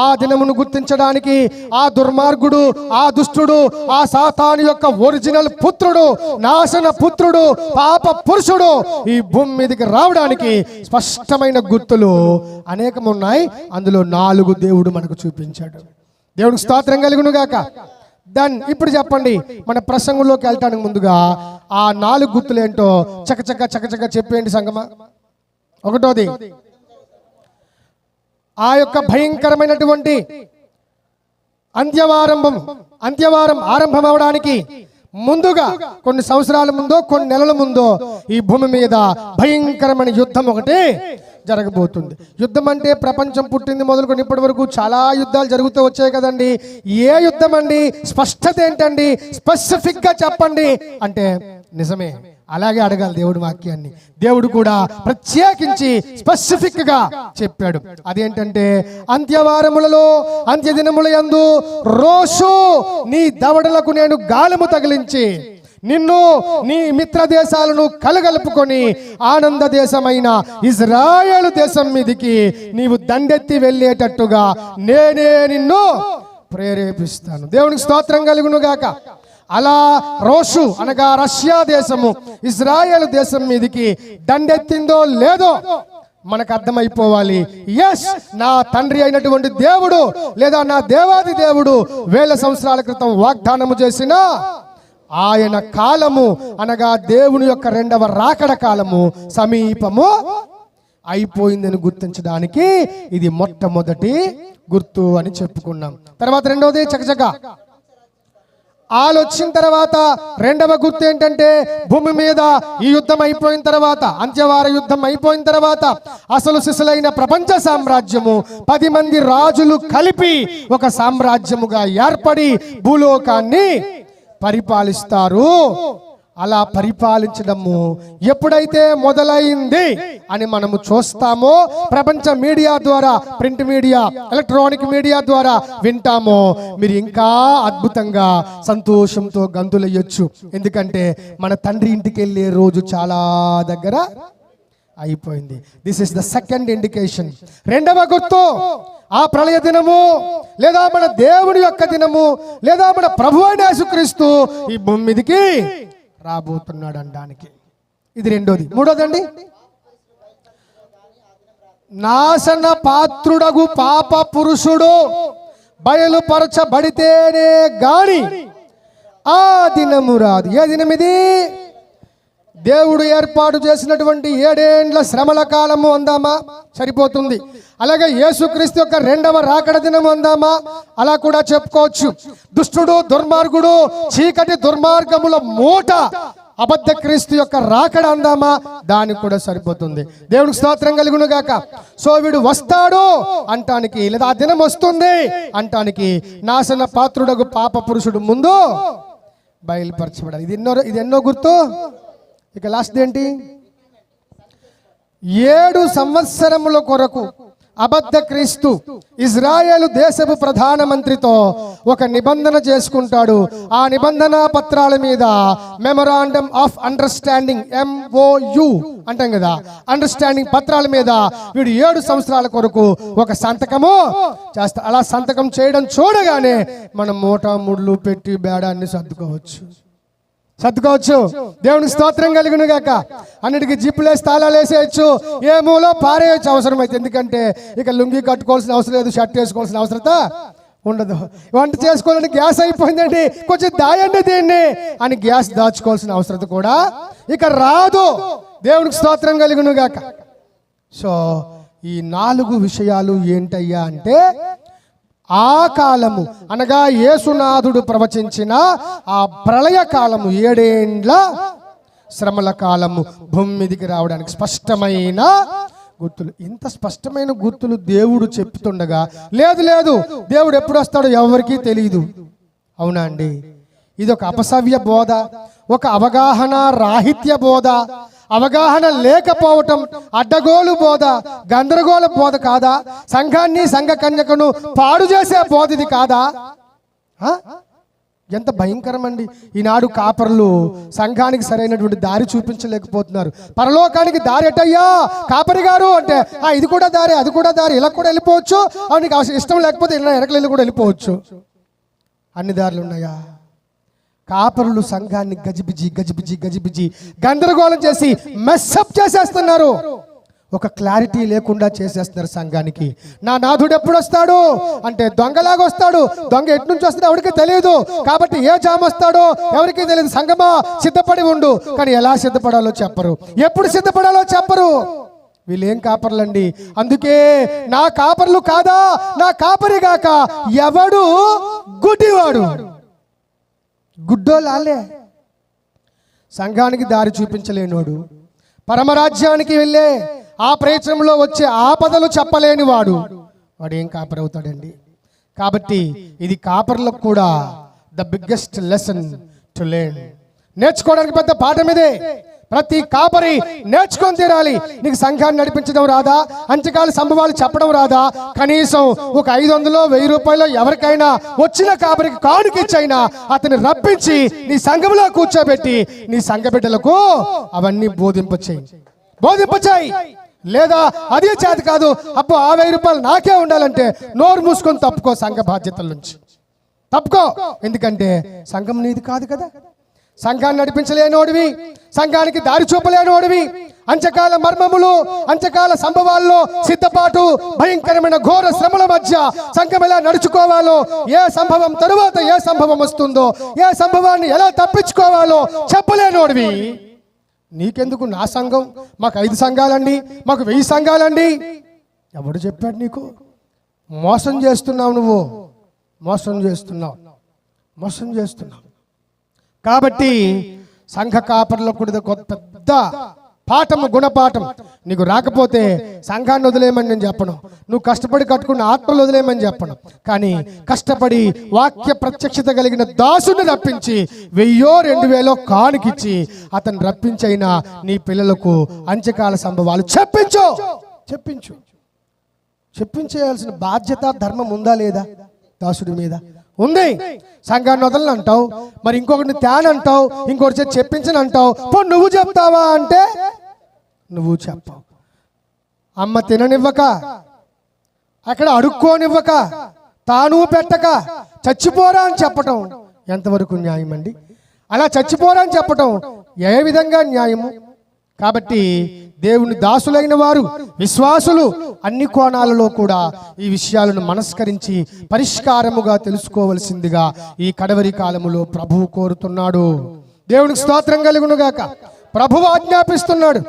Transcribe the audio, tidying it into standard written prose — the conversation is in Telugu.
ఆ దినమును గుర్తించడానికి ఆ దుర్మార్గుడు, ఆ దుష్టుడు, ఆ సాతాను యొక్క ఒరిజినల్ పుత్రుడు, నాశన పుత్రుడు, పాప పురుషుడు ఈ భూమి మీదకి రావడానికి స్పష్టమైన గుర్తులు అనేకం ఉన్నాయి. అందులో 4 దేవుడు మనకు చూపించాడు. దేవుడికి స్తోత్రం కలుగును గాక. ఇప్పుడు చెప్పండి, మన ప్రసంగంలోకి వెళ్ళటానికి ముందుగా ఆ 4 గుర్తులు ఏంటో చకచక చెప్పేయండి సంగమా. ఒకటోది, ఆ యొక్క భయంకరమైనటువంటి అంత్యవారం ఆరంభం అవడానికి ముందుగా కొన్ని సంవత్సరాల ముందో కొన్ని నెలల ముందో ఈ భూమి మీద భయంకరమైన యుద్ధం ఒకటి జరగబోతుంది. యుద్ధం అంటే ప్రపంచం పుట్టింది మొదలుకొని ఇప్పటి వరకు చాలా యుద్ధాలు జరుగుతూ వచ్చాయి కదండి. ఏ యుద్ధం అండి? స్పష్టత ఏంటండి? స్పెసిఫిక్ గా చెప్పండి అంటే నిజమే, అలాగే అడగాలి దేవుడి వాక్యాన్ని. దేవుడు కూడా ప్రత్యేకించి స్పెసిఫిక్ గా చెప్పాడు. అదేంటంటే, అంత్యవారములలో అంత్యదినముల యందు రోషు నీ దవడలకు నేను గాలము తగిలించి నిన్ను నీ మిత్ర దేశాలను కలగలుపుకొని ఆనంద దేశమైన ఇజ్రాయేలు దేశం మీదికి నీవు దండెత్తి వెళ్ళేటట్టుగా నేనే నిన్ను ప్రేరేపిస్తాను. దేవునికి స్తోత్రం కలుగును గాక. అలా రోషు అనగా రష్యా దేశము ఇజ్రాయేల్ దేశం మీదికి దండెత్తిందో లేదో మనకు అర్థమైపోవాలి. ఎస్, నా తండ్రి అయినటువంటి దేవుడు లేదా నా దేవాది దేవుడు 1000 సంవత్సరాల క్రితం వాగ్దానము చేసిన ఆయన కాలము అనగా దేవుని యొక్క 2వ రాకడ కాలము సమీపము అయిపోయిందని గుర్తించడానికి ఇది మొట్టమొదటి గుర్తు అని చెప్పుకున్నాం. తర్వాత రెండవది చకచక వచ్చిన తర్వాత 2వ గుర్తు ఏంటంటే, భూమి మీద ఈ యుద్ధం అయిపోయిన తర్వాత, అంత్యవార యుద్ధం అయిపోయిన తర్వాత అసలు సిసలైన ప్రపంచ సామ్రాజ్యము 10 మంది రాజులు కలిపి ఒక సామ్రాజ్యముగా ఏర్పడి భూలోకాన్ని పరిపాలిస్తారు. అలా పరిపాలించడము ఎప్పుడైతే మొదలైంది అని మనము చూస్తామో, ప్రపంచ మీడియా ద్వారా, ప్రింట్ మీడియా, ఎలక్ట్రానిక్ మీడియా ద్వారా వింటామో, మీరు ఇంకా అద్భుతంగా సంతోషంతో గంతులయ్యొచ్చు. ఎందుకంటే మన తండ్రి ఇంటికి వెళ్ళే రోజు చాలా దగ్గర అయిపోయింది. This is the second indication. 2వ గుర్తు, ఆ ప్రళయ దినము లేదా మన దేవుని యొక్క దినము లేదా మన ప్రభువైన యేసుక్రీస్తు ఈ భూమి మీదకి రాబోతున్నాడు అనడానికి. ఇది రెండోది. మూడోదండి, నాశన పాత్రుడగు పాప పురుషుడు బయలుపరచబడితేనే గాని ఆ దినము రాదు. ఏ దినం ఇది? దేవుడు ఏర్పాటు చేసినటువంటి 7 ఏండ్ల శ్రమల కాలము అందామా? సరిపోతుంది. అలాగే యేసుక్రీస్తు యొక్క 2వ రాకడ దినం అందామా? అలా కూడా చెప్పుకోవచ్చు. దుష్టుడు, దుర్మార్గుడు, చీకటి దుర్మార్గముల మూట అబద్ధ క్రీస్తు యొక్క రాకడ అందామా? దానికి కూడా సరిపోతుంది. దేవుడికి స్తోత్రం కలుగును గాక. సో వీడు వస్తాడు అంటానికి లేదా ఆ దినం వస్తుంది అంటానికి నాశన పాత్రుడగు పాప పురుషుడు ముందు బయలుపరచబడాలి. ఇది ఎన్నో గుర్తు. ఇక లాస్ట్ ఏంటి? 7 సంవత్సరముల కొరకు అబద్ధ క్రీస్తు ఇజ్రాయేలు దేశపు ప్రధానమంత్రితో ఒక నిబంధన చేసుకుంటాడు. ఆ నిబంధన పత్రాల మీద మెమొరాండం ఆఫ్ అండర్స్టాండింగ్, MOU అంటాం కదా, అండర్స్టాండింగ్ పత్రాల మీద వీడు 7 సంవత్సరాల కొరకు ఒక సంతకము చేస్తా. అలా సంతకం చేయడం చూడగానే మనం మూట ముళ్ళు పెట్టి బేడాన్ని సర్దుకోవచ్చు. దేవునికి స్తోత్రం కలుగును గాక. అన్నిటికీ జిప్పులేసి తాళాలు వేసేయచ్చు, ఏ మూలో పారేయచ్చు అవసరమైతే. ఎందుకంటే ఇక లుంగి కట్టుకోవాల్సిన అవసరం లేదు, షర్ట్ వేసుకోవాల్సిన అవసరత ఉండదు. వంట చేసుకోవడానికి గ్యాస్ అయిపోయిందండి, కొంచెం దాయండి దీన్ని అని గ్యాస్ దాచుకోవాల్సిన అవసరం కూడా ఇక రాదు. దేవునికి స్తోత్రం కలుగును గాక. సో ఈ 4 విషయాలు ఏంటయ్యా అంటే, ఆ కాలము అనగా యేసునాథుడు ప్రవచించిన ఆ ప్రళయ కాలము 7 ఏండ్ల శ్రమల కాలము భూమి మీదికి రావడానికి స్పష్టమైన గుర్తులు. ఇంత స్పష్టమైన గుర్తులు దేవుడు చెప్తుండగా, లేదు దేవుడు ఎప్పుడు వస్తాడో ఎవరికీ తెలియదు. అవునా అండి? ఇది ఒక అపసవ్య బోధ, ఒక అవగాహన రాహిత్య బోధ, అవగాహన లేకపోవటం, అడ్డగోలు బోధ, గందరగోళ బోధ కాదా? సంఘాన్ని, సంఘ కన్యకను పాడు చేసే బోధ ఇది కాదా? ఎంత భయంకరం అండి. ఈనాడు కాపరులు సంఘానికి సరైనటువంటి దారి చూపించలేకపోతున్నారు. పరలోకానికి దారి ఎటయ్యా కాపరి గారు అంటే, ఇది కూడా దారి, అది కూడా దారి, ఇలా కూడా వెళ్ళిపోవచ్చు, నీకు ఇష్టం లేకపోతే ఇలా వెనకలు కూడా వెళ్ళిపోవచ్చు. అన్ని దారులు ఉన్నాయా? కాపరులు సంఘాన్ని గజిబిజి గజిబిజి గజిబిజి గందరగోళం చేసి మెస్అప్ చేసేస్తున్నారు. ఒక క్లారిటీ లేకుండా చేసేస్తున్నారు సంఘానికి. నా నాథుడు ఎప్పుడు వస్తాడు అంటే దొంగలాగా వస్తాడు. దొంగ ఎటు నుంచి వస్తాడో ఎవరికి తెలియదు, కాబట్టి ఏ జామ్ వస్తాడో ఎవరికి తెలియదు. సంఘమా సిద్ధపడి ఉండు, కానీ ఎలా సిద్ధపడాలో చెప్పరు, ఎప్పుడు సిద్ధపడాలో చెప్పరు. వీళ్ళేం కాపర్లండి. అందుకే నా కాపర్లు కాదా, నా కాపరి గాక ఎవడు గుడ్డివాడు. గుడ్డోలాలే. సంఘానికి దారి చూపించలేనోడు, పరమరాజ్యానికి వెళ్ళే ఆ ప్రయత్నంలో వచ్చే ఆపదలు చెప్పలేని వాడు ఏం కాపరి అవుతాడండి. కాబట్టి ఇది కాపర్లకు కూడా the biggest lesson to learn. నేర్చుకోవడానికి పెద్ద పాఠం ఇదే. ప్రతి కాపరి నేర్చుకొని తీరాలి. నీకు సంఘాన్ని నడిపించడం రాదా, అంత్యకాల సంభవాలు చెప్పడం రాదా, కనీసం ఒక 500 1000 రూపాయలు ఎవరికైనా వచ్చిన కాపరికి కానుకిచ్చైనా అతన్ని రప్పించి నీ సంఘంలో కూర్చోబెట్టి నీ సంఘ బిడ్డలకు అవన్నీ బోధింపచేయి. లేదా అదే చేత కాదు, అబ్బో 1000 రూపాయలు నాకే ఉండాలంటే నోరు మూసుకొని తప్పుకో, సంఘ బాధ్యతల నుంచి తప్పుకో. ఎందుకంటే సంఘం నీది కాదు కదా. సంఘాన్ని నడిపించలేనోడివి, సంఘానికి దారి చూపలేనోడివి, అంత్యకాల మర్మములు, అంత్యకాల సంభవాల్లో సిద్ధపాటు, భయంకరమైన ఘోర శ్రమల మధ్య సంఘం ఎలా నడుచుకోవాలో, ఏ సంభవం తరువాత ఏ సంభవం వస్తుందో, ఏ సంభవాన్ని ఎలా తప్పించుకోవాలో చెప్పలేనోడివి. నీకెందుకు నా సంఘం, మాకు 5 సంఘాలండి, మాకు 1000 సంఘాలండి. ఎవడు చెప్పాడు నీకు? మోసం చేస్తున్నావు నువ్వు, మోసం చేస్తున్నావు. కాబట్టి సంఘ కాపర్లకు కూడా పెద్ద పాఠము, గుణపాఠం. నీకు రాకపోతే సంఘాన్ని వదిలేయమని నేను చెప్పను, నువ్వు కష్టపడి కట్టుకున్న ఆత్మలు వదిలేయమని చెప్పను, కానీ కష్టపడి వాక్య ప్రత్యక్షత కలిగిన దాసుని రప్పించి 1000 2000 కానుకిచ్చి అతను రప్పించైనా నీ పిల్లలకు అంత్యకాల సంభవాలు చెప్పించేయాల్సిన బాధ్యత, ధర్మం ఉందా లేదా దాసుడి మీద? ఉంది. సంఘాన్ని వదలని అంటావు, మరి ఇంకొకటిని తేనంటావు, ఇంకొకటి చెప్పించని అంటావు. నువ్వు చెప్తావా అంటే నువ్వు చెప్పావు. అమ్మ తిననివ్వక, అక్కడ అడుక్కోనివ్వక, తాను పెట్టక చచ్చిపోరా అని చెప్పటం ఎంతవరకు న్యాయం అండి? అలా చచ్చిపోరా అని చెప్పటం ఏ విధంగా న్యాయము? కాబట్టి దేవుని దాసులైన వారు, విశ్వాసులు అన్ని కోణాలలో కూడా ఈ విషయాలను మనస్కరించి పరిష్కారముగా తెలుసుకోవలసిందిగా ఈ కడవరి కాలములో ప్రభువు కోరుతున్నాడు. దేవునికి స్తోత్రం కలుగును గాక. ప్రభువు ఆజ్ఞాపిస్తున్నాడు.